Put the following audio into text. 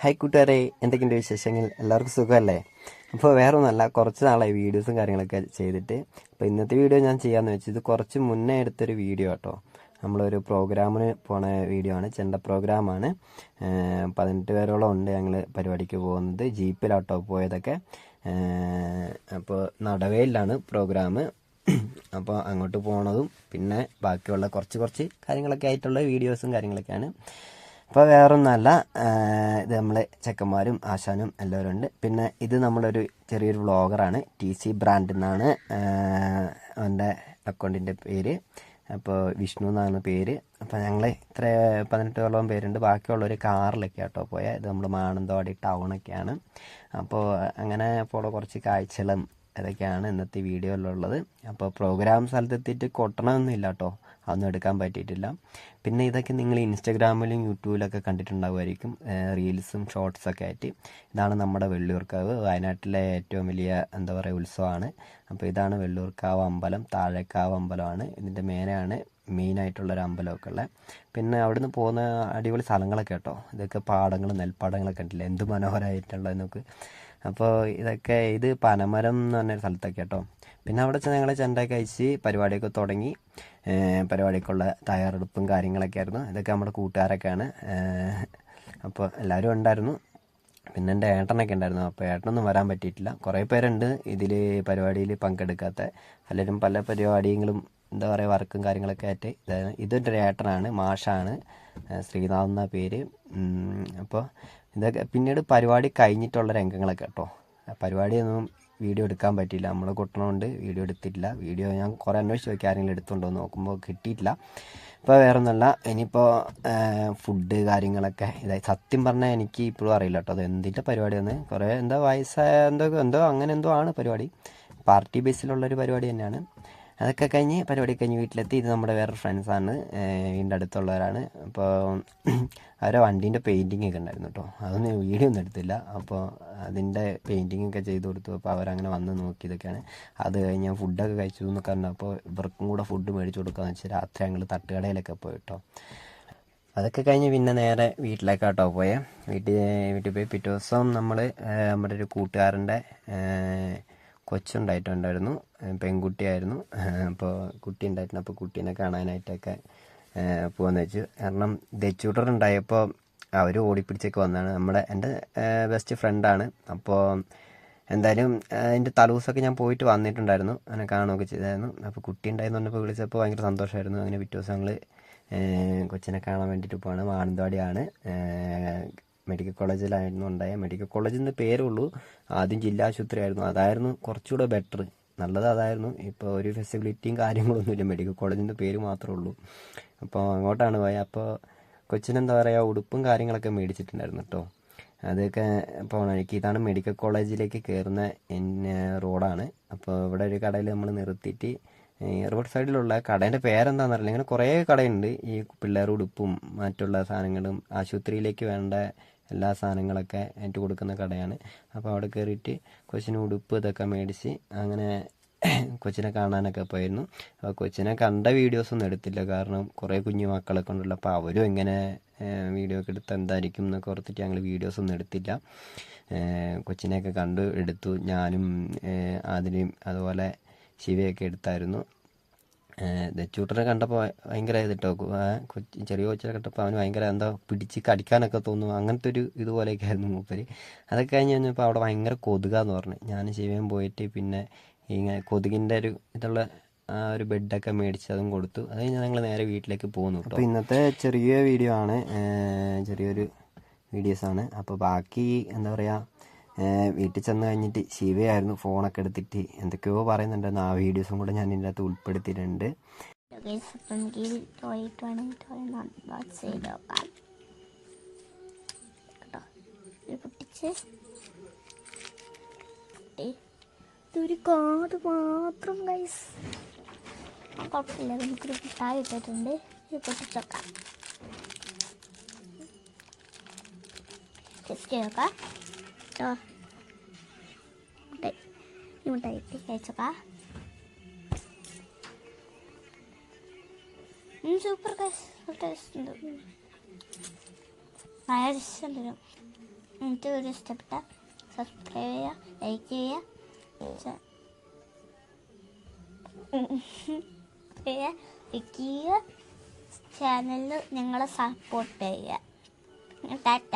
Hi കൂട്ടുകാരെ, എന്തൊക്കെയുണ്ട് വിശേഷങ്ങൾ? എല്ലാവർക്കും സുഖമല്ലേ? അപ്പോൾ വേറെ ഒന്നുമല്ല, കുറച്ച് നാളായി വീഡിയോസും കാര്യങ്ങളൊക്കെ ചെയ്തിട്ട്. അപ്പോൾ ഇന്നത്തെ വീഡിയോ ഞാൻ ചെയ്യാമെന്ന് വെച്ചാൽ ഇത് കുറച്ച് മുന്നേ എടുത്തൊരു വീഡിയോ കേട്ടോ. നമ്മളൊരു പ്രോഗ്രാമിന് പോണ വീഡിയോ ആണ്, ചെണ്ട പ്രോഗ്രാമാണ്. 18 പേരോളം ഉണ്ട് ഞങ്ങൾ പരിപാടിക്ക് പോകുന്നത്. ജീപ്പിലാട്ടോ പോയതൊക്കെ. അപ്പോൾ നടവേലിലാണ് പ്രോഗ്രാം. അപ്പോൾ അങ്ങോട്ട് പോണതും പിന്നെ ബാക്കിയുള്ള കുറച്ച് കാര്യങ്ങളൊക്കെ ആയിട്ടുള്ള വീഡിയോസും കാര്യങ്ങളൊക്കെയാണ്. അപ്പോൾ വേറൊന്നുമല്ല, ഇത് നമ്മൾ ചെക്കന്മാരും ആശാനും എല്ലാവരും ഉണ്ട്. പിന്നെ ഇത് നമ്മളൊരു ചെറിയൊരു വ്ളോഗറാണ്, TC ബ്രാൻഡ് എന്നാണ് അവൻ്റെ അക്കൗണ്ടിൻ്റെ പേര്. അപ്പോൾ വിഷ്ണു എന്നാണ് പേര്. അപ്പോൾ ഞങ്ങൾ ഇത്ര 18ഓളം പേരുണ്ട്. ബാക്കിയുള്ളൊരു കാറിലൊക്കെ ആട്ടോ പോയാൽ. ഇത് നമ്മൾ മാനന്തവാടി ടൗണൊക്കെയാണ്. അപ്പോൾ അങ്ങനെ അപ്പോൾ കുറച്ച് കാഴ്ചകളും ഇതൊക്കെയാണ് ഇന്നത്തെ വീഡിയോയിലുള്ളത്. അപ്പോൾ പ്രോഗ്രാം സ്ഥലത്തെത്തിയിട്ട് കൊട്ടണമൊന്നുമില്ല കേട്ടോ, അതൊന്നും എടുക്കാൻ പറ്റിയിട്ടില്ല. പിന്നെ ഇതൊക്കെ നിങ്ങൾ ഇൻസ്റ്റഗ്രാമിലും യൂട്യൂബിലൊക്കെ കണ്ടിട്ടുണ്ടാവുമായിരിക്കും, റീൽസും ഷോർട്സൊക്കെ ആയിട്ട്. ഇതാണ് നമ്മുടെ വെള്ളിയൂർക്കാവ്, വയനാട്ടിലെ ഏറ്റവും വലിയ എന്താ പറയുക ഉത്സവമാണ്. അപ്പോൾ ഇതാണ് വെള്ളൂർക്കാവ് അമ്പലം, താഴേക്കാവ് അമ്പലമാണ്. ഇതിൻ്റെ മേലെയാണ് മെയിനായിട്ടുള്ളൊരു അമ്പലമൊക്കെ ഉള്ളത്. പിന്നെ അവിടുന്ന് പോകുന്ന അടിപൊളി സ്ഥലങ്ങളൊക്കെ കേട്ടോ. ഇതൊക്കെ പാടങ്ങൾ, നെൽപ്പാടങ്ങളൊക്കെ ഉണ്ടല്ലേ, എന്ത് മനോഹരമായിട്ടുള്ളത് നോക്ക്. അപ്പോൾ ഇതൊക്കെ ഇത് പനമരം എന്ന് പറഞ്ഞൊരു സ്ഥലത്തൊക്കെ കേട്ടോ. പിന്നെ അവിടെ ചെന്ന് ഞങ്ങൾ ചെണ്ടയൊക്കെ അയച്ച് പരിപാടിയൊക്കെ തുടങ്ങി. പരിപാടിക്കുള്ള തയ്യാറെടുപ്പും കാര്യങ്ങളൊക്കെ ആയിരുന്നു. ഇതൊക്കെ നമ്മുടെ കൂട്ടുകാരൊക്കെയാണ്. അപ്പോൾ എല്ലാവരും ഉണ്ടായിരുന്നു. പിന്നെ എൻ്റെ ഏട്ടനൊക്കെ ഉണ്ടായിരുന്നു. അപ്പോൾ ഏട്ടനൊന്നും വരാൻ പറ്റിയിട്ടില്ല. കുറേ പേരുണ്ട് ഇതിൽ പരിപാടിയിൽ പങ്കെടുക്കാത്ത. പലരും പല പരിപാടികളും എന്താ പറയുക വർക്കും കാര്യങ്ങളൊക്കെ ആയിട്ട് ഇതൊരു ഏട്ടനാണ്, മാഷാണ്, ശ്രീനാഥ് എന്ന പേര്. അപ്പോൾ ഇതൊക്കെ പിന്നീട് പരിപാടി കഴിഞ്ഞിട്ടുള്ള രംഗങ്ങളൊക്കെ കേട്ടോ. പരിപാടിയൊന്നും വീഡിയോ എടുക്കാൻ പറ്റിയില്ല, നമ്മൾ കൊട്ടണമുണ്ട് വീഡിയോ എടുത്തിട്ടില്ല. വീഡിയോ ഞാൻ കുറേ അന്വേഷിച്ച് നോക്കി, ആരെങ്കിലും എടുത്തുകൊണ്ടോ നോക്കുമ്പോൾ കിട്ടിയിട്ടില്ല. ഇപ്പോൾ വേറെ ഒന്നുമല്ല, ഇനിയിപ്പോൾ ഫുഡ് കാര്യങ്ങളൊക്കെ ഇതായി. സത്യം പറഞ്ഞാൽ എനിക്ക് ഇപ്പോഴും അറിയില്ല കേട്ടോ അത് എന്തിൻ്റെ പരിപാടിയാണ്. കുറേ എന്താ വയസ്സായ എന്തോ അങ്ങനെ എന്തോ ആണ് പരിപാടി. പാർട്ടി ബേസിലുള്ളൊരു പരിപാടി തന്നെയാണ്. അതൊക്കെ കഴിഞ്ഞ് പരിപാടി കഴിഞ്ഞ് വീട്ടിലെത്തി. ഇത് നമ്മുടെ വേറൊരു ഫ്രണ്ട്സാണ്, വീടിൻ്റെ അടുത്തുള്ളവരാണ്. അപ്പോൾ അവരെ വണ്ടീൻ്റെ പെയിൻറ്റിങ് ഒക്കെ ഉണ്ടായിരുന്നു കേട്ടോ. അതൊന്നും വീഡിയോ ഒന്നും എടുത്തില്ല. അപ്പോൾ അതിൻ്റെ പെയിൻറ്റിങ് ഒക്കെ ചെയ്ത് കൊടുത്തു. അപ്പോൾ അവരങ്ങനെ വന്ന് നോക്കിയതൊക്കെയാണ്. അത് കഴിഞ്ഞ് ഞാൻ ഫുഡൊക്കെ കഴിച്ചു എന്നൊക്കെ പറഞ്ഞു. അപ്പോൾ ഇവർക്കും കൂടെ ഫുഡ് മേടിച്ച് കൊടുക്കാമെന്ന് വെച്ചാൽ രാത്രി ഞങ്ങൾ തട്ടുകടയിലൊക്കെ പോയി കേട്ടോ. അതൊക്കെ കഴിഞ്ഞ് പിന്നെ നേരെ വീട്ടിലേക്കാട്ടോ പോയേ. വീട്ടിൽ പോയി പിറ്റേ ദിവസം നമ്മൾ നമ്മുടെ ഒരു കൂട്ടുകാരൻ്റെ കൊച്ചുണ്ടായിട്ടുണ്ടായിരുന്നു, പെൺകുട്ടിയായിരുന്നു. അപ്പോൾ കുട്ടി ഉണ്ടായിരുന്നു. അപ്പോൾ കുട്ടീനെ കാണാനായിട്ടൊക്കെ പോകാമെന്ന് വെച്ചു. കാരണം ദച്ചൂട്ടറുണ്ടായപ്പോൾ അവർ ഓടിപ്പിടിച്ചൊക്കെ വന്നതാണ്. എൻ്റെ ബെസ്റ്റ് ഫ്രണ്ടാണ്. അപ്പോൾ എന്തായാലും അതിൻ്റെ തലൂസൊക്കെ ഞാൻ പോയിട്ട് വന്നിട്ടുണ്ടായിരുന്നു, അങ്ങനെ കാണുകയൊക്കെ ചെയ്തായിരുന്നു. അപ്പോൾ കുട്ടി ഉണ്ടായെന്ന് പറഞ്ഞപ്പോൾ വിളിച്ചപ്പോൾ ഭയങ്കര സന്തോഷമായിരുന്നു. അങ്ങനെ പിറ്റേ ദിവസം ഞങ്ങൾ കൊച്ചിനെ കാണാൻ വേണ്ടിയിട്ട് പോവാണ്. മാനന്തവാടിയാണ്, മെഡിക്കൽ കോളേജിലായിരുന്നു ഉണ്ടായത്. മെഡിക്കൽ കോളേജിൽ നിന്ന് പേരുള്ളൂ, ആദ്യം ജില്ലാ ആശുപത്രി ആയിരുന്നു. അതായിരുന്നു കുറച്ചുകൂടെ ബെറ്റർ, നല്ലത് അതായിരുന്നു. ഇപ്പോൾ ഒരു ഫെസിലിറ്റിയും കാര്യങ്ങളൊന്നുമില്ല, മെഡിക്കൽ കോളേജിൽ നിന്ന് പേര് മാത്രമേ ഉള്ളൂ. അപ്പോൾ അങ്ങോട്ടാണ് പോയത്. അപ്പോൾ കൊച്ചിനെന്താ പറയുക ഉടുപ്പും കാര്യങ്ങളൊക്കെ മേടിച്ചിട്ടുണ്ടായിരുന്നു കേട്ടോ. അതൊക്കെ പോകണം. ഇതാണ് മെഡിക്കൽ കോളേജിലേക്ക് കയറുന്ന റോഡാണ്. അപ്പോൾ ഇവിടെ ഒരു കടയിൽ നമ്മൾ നിർത്തിയിട്ട് റോഡ് സൈഡിലുള്ള കടേൻ്റെ പേരെന്താണെന്ന് അറിയില്ല. ഇങ്ങനെ കുറേ കടയുണ്ട്, ഈ പിള്ളേർ ഉടുപ്പും മറ്റുള്ള സാധനങ്ങളും ആശുപത്രിയിലേക്ക് വേണ്ട എല്ലാ സാധനങ്ങളൊക്കെ ആയിട്ട് കൊടുക്കുന്ന കടയാണ്. അപ്പോൾ അവിടെ കയറിയിട്ട് കൊച്ചിന് ഉടുപ്പ് ഇതൊക്കെ മേടിച്ച് അങ്ങനെ കൊച്ചിനെ കാണാനൊക്കെ പോയിരുന്നു. അപ്പോൾ കൊച്ചിനെ കണ്ട വീഡിയോസൊന്നും എടുത്തില്ല, കാരണം കുറേ കുഞ്ഞു മക്കളൊക്കെ ഉണ്ടല്ലോ. അപ്പോൾ അവരും എങ്ങനെ വീഡിയോ ഒക്കെ എടുത്ത് എന്തായിരിക്കും എന്നൊക്കെ ഓർത്തിട്ട് ഞങ്ങൾ വീഡിയോസൊന്നും എടുത്തില്ല. കൊച്ചിനെയൊക്കെ കണ്ടു എടുത്തു. ഞാനും ആതിരയും അതുപോലെ ശിവയൊക്കെ എടുത്തായിരുന്നു. ദച്ചൂട്ടനെ കണ്ടപ്പോൾ ഭയങ്കര ഇതിട്ടോ, ചെറിയ കൊച്ചിനെ കണ്ടപ്പോൾ അവന് ഭയങ്കര എന്താ പിടിച്ച് കടിക്കാനൊക്കെ തോന്നും, അങ്ങനത്തെ ഒരു ഇതുപോലെയൊക്കെ ആയിരുന്നു മൂപ്പര്. അതൊക്കെ കഴിഞ്ഞ് കഴിഞ്ഞപ്പോൾ അവിടെ ഭയങ്കര കൊതുകാന്ന് പറഞ്ഞു. ഞാൻ ശിവയും പോയിട്ട് പിന്നെ ഇങ്ങനെ കൊതുകിൻ്റെ ഒരു ഇതുള്ള ആ ഒരു ബെഡൊക്കെ മേടിച്ച് അതും കൊടുത്തു. അത് കഴിഞ്ഞ് ഞങ്ങൾ നേരെ വീട്ടിലേക്ക് പോകുന്നു കേട്ടോ. അപ്പോൾ ഇന്നത്തെ ചെറിയ വീഡിയോ ആണ്, ചെറിയൊരു വീഡിയോസാണ്. അപ്പോൾ ബാക്കി എന്താ പറയുക, വീട്ടിൽ ചെന്ന് കഴിഞ്ഞിട്ട് ശിവയായിരുന്നു ഫോണൊക്കെ എടുത്തിട്ട് എന്തൊക്കെയോ പറയുന്നുണ്ടായിരുന്നു. ആ വീഡിയോസും കൂടെ ഞാൻ ഇതിൻ്റെ അകത്ത് ഉൾപ്പെടുത്തിയിട്ടുണ്ട്. ഒരു കാർഡ് മാത്രം ഗൈസ്, കുഴപ്പമില്ല. നമുക്കൊരു മിഠായി ഇട്ടിട്ടുണ്ട്, ഇത് പൊട്ടിച്ചോക്കാം. ടെസ്റ്റ് നോക്കാം കേട്ടോ. മുട്ടായി ഇട്ട് കഴിച്ചോക്കാം. സൂപ്പർ ഗൈസ്, ടേസ്റ്റ് ഉണ്ട്. ഭയങ്കര എനിക്ക് വീഡിയോ ഇഷ്ടപ്പെട്ട സബ്സ്ക്രൈബ് ചെയ്യുക, ലൈക്ക് ചെയ്യുക, ചാനലിൽ നിങ്ങളെ സപ്പോർട്ട് ചെയ്യുക. ടാറ്റ.